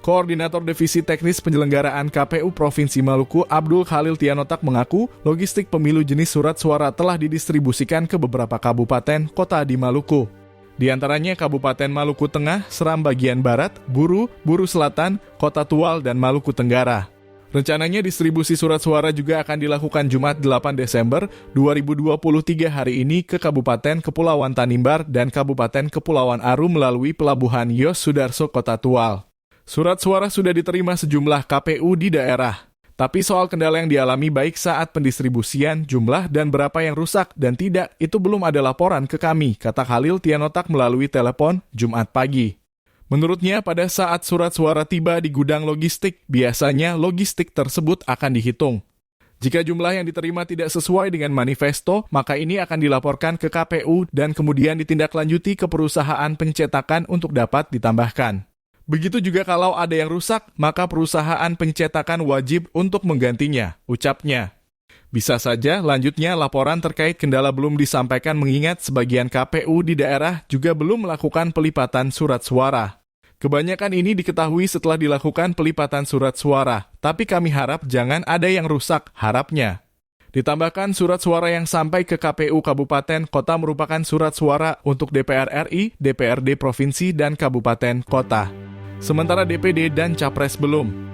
Koordinator Divisi Teknis Penyelenggaraan KPU Provinsi Maluku, Abdul Khalil Tianotak mengaku, logistik pemilu jenis surat suara telah didistribusikan ke beberapa kabupaten kota di Maluku. Di antaranya Kabupaten Maluku Tengah, Seram bagian Barat, Buru, Buru Selatan, Kota Tual, dan Maluku Tenggara. Rencananya distribusi surat suara juga akan dilakukan Jumat 8 Desember 2023 hari ini ke Kabupaten Kepulauan Tanimbar dan Kabupaten Kepulauan Aru melalui Pelabuhan Yos Sudarso Kota Tual. Surat suara sudah diterima sejumlah KPU di daerah. Tapi soal kendala yang dialami baik saat pendistribusian, jumlah dan berapa yang rusak dan tidak, itu belum ada laporan ke kami, kata Khalil Tianotak melalui telepon Jumat pagi. Menurutnya, pada saat surat suara tiba di gudang logistik, biasanya logistik tersebut akan dihitung. Jika jumlah yang diterima tidak sesuai dengan manifesto, maka ini akan dilaporkan ke KPU dan kemudian ditindaklanjuti ke perusahaan pencetakan untuk dapat ditambahkan. Begitu juga kalau ada yang rusak, maka perusahaan pencetakan wajib untuk menggantinya, ucapnya. Bisa saja lanjutnya laporan terkait kendala belum disampaikan mengingat sebagian KPU di daerah juga belum melakukan pelipatan surat suara. Kebanyakan ini diketahui setelah dilakukan pelipatan surat suara, tapi kami harap jangan ada yang rusak, harapnya. Ditambahkan surat suara yang sampai ke KPU Kabupaten Kota merupakan surat suara untuk DPR RI, DPRD Provinsi, dan Kabupaten Kota. Sementara DPD dan Capres belum.